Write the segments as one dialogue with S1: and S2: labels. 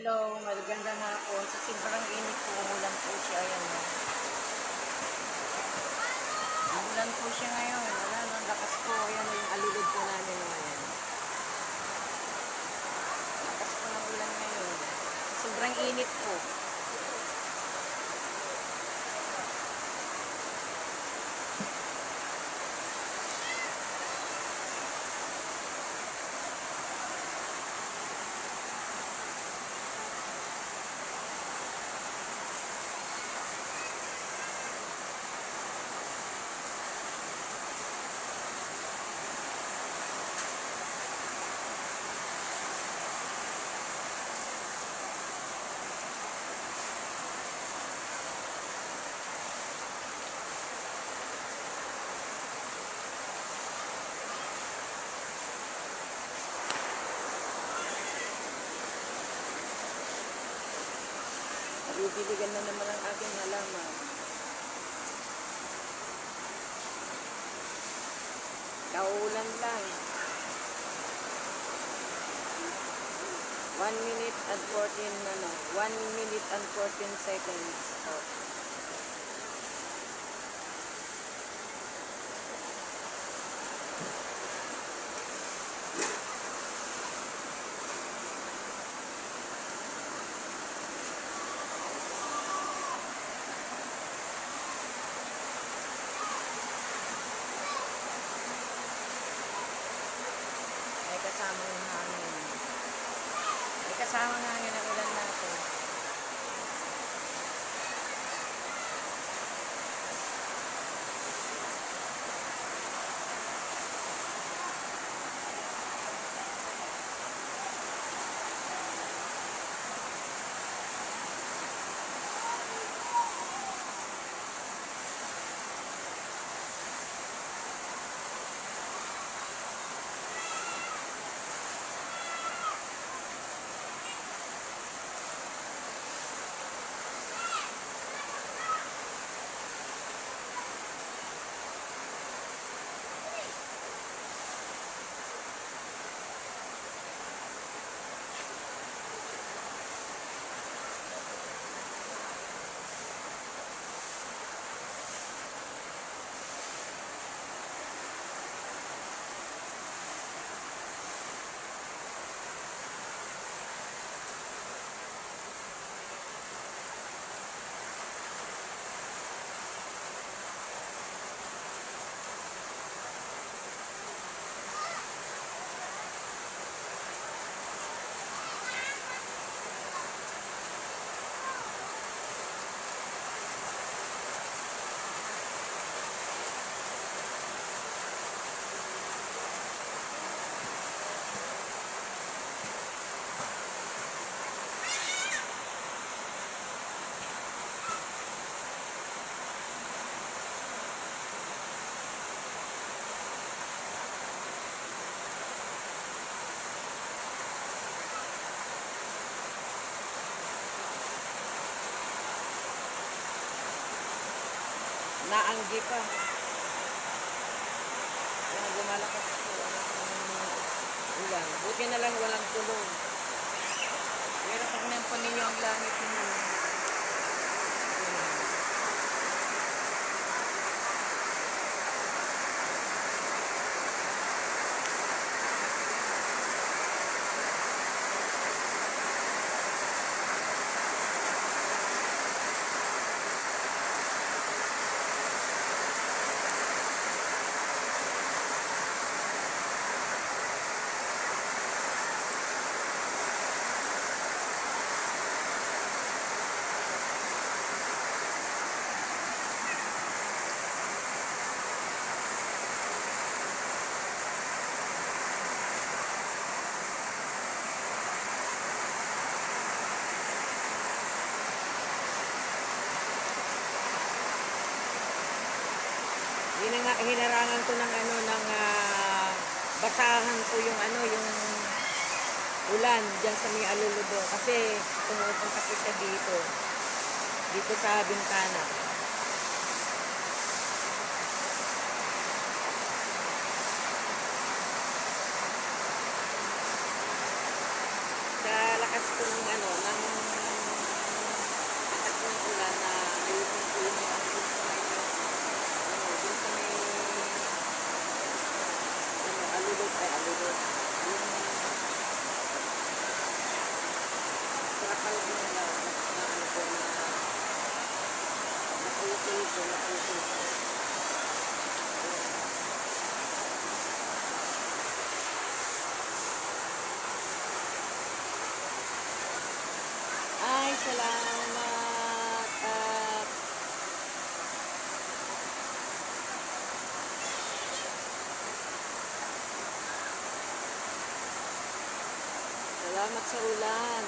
S1: Hello, magandang hapon. Sa sobrang init po, umulan po siya. Ayan o. Umulan po siya ngayon. Wala, ang lakas po. Ayan o, yung alulod po namin o. Ayan. Lakas po ng ulan ngayon. Sobrang init po. Bibiligan na naman ang aking halaman. Kaulan lang. 1 minute and 1 minute and 14 seconds. Oh. May kasamang hangin. May kasamang hangin ang ulan natin. Naanggi pa. Kaya lumalakas po ang ulan. Buti na lang walang tulong. Pero pag nampun ninyo ang langit ninyo. Hinarangan ko ng basahan ko yung yung ulan diyan sa may aluludo kasi pumupunta kita dito sa bintana. Sa lakas ko ng napupuso. Ay, salamat at salamat sa ulan.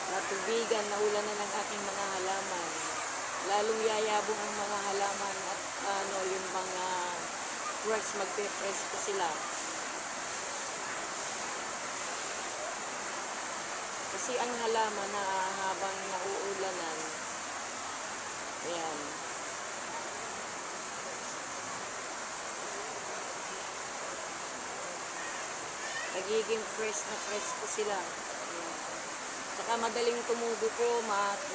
S1: Natubigan na ulan na ng aking mga halaman. Lalong yayabong ang mga halaman at yung mga fruits magpe-press pa sila. Kasi ang halaman na habang nauulanan, ayan, nagiging fresh na fresh po sila. Ayan. Saka madaling tumubo po,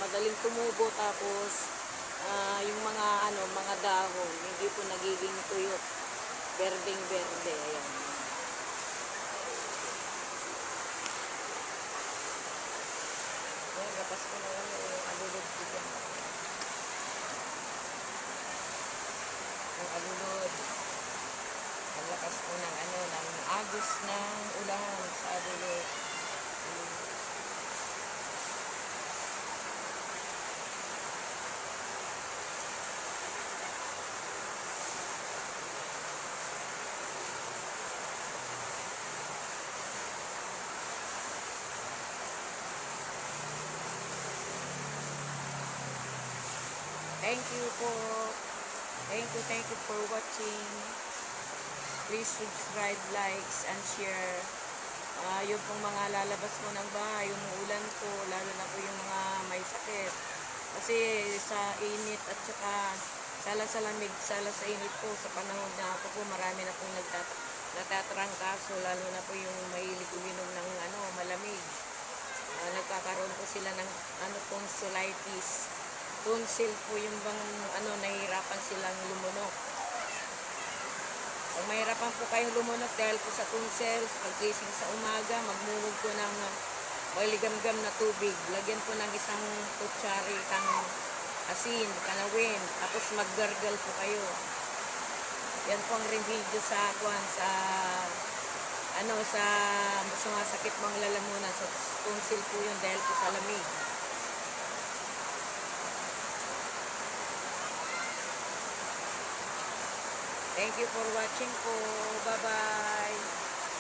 S1: madaling tumubo tapos yung mga dahon, hindi po nagiging tuyot. Berdeng berde, ayan. Ayan, gapas ko na yung alulod ko dyan. Yung alulod. Ang lakas po ng ng agos ng ulan sa alulod. Thank you po. Thank you for watching. Please subscribe, likes, and share. Yung pong mga lalabas mo ng bahay, umuulan po, lalo na po yung mga may sakit. Kasi sa init at saka sala sa lamig, sala sa init po, sa panahon na ako po, marami na pong natatrangkaso, lalo na po yung mahilig uminom ng malamig. Nagkakaroon po sila ng tonsillitis. Tonsil po yung bang nahihirapan silang lumunok. Kung mahirapan po kayong lumunok dahil po sa tonsils, paggising sa umaga, magmumog po ng maligamgam na tubig. Lagyan po ng isang kutsari kang asin, kanawin, tapos maggargal po kayo. Yan po ang remedyo sa sumasakit mong lalamunan. Sa tonsil po yun dahil po sa lamig. Thank you for watching po. Bye-bye.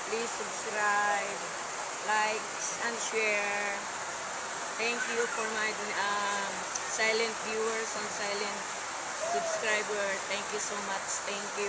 S1: Please subscribe, likes, and share. Thank you for my silent viewers and silent subscribers. Thank you so much. Thank you.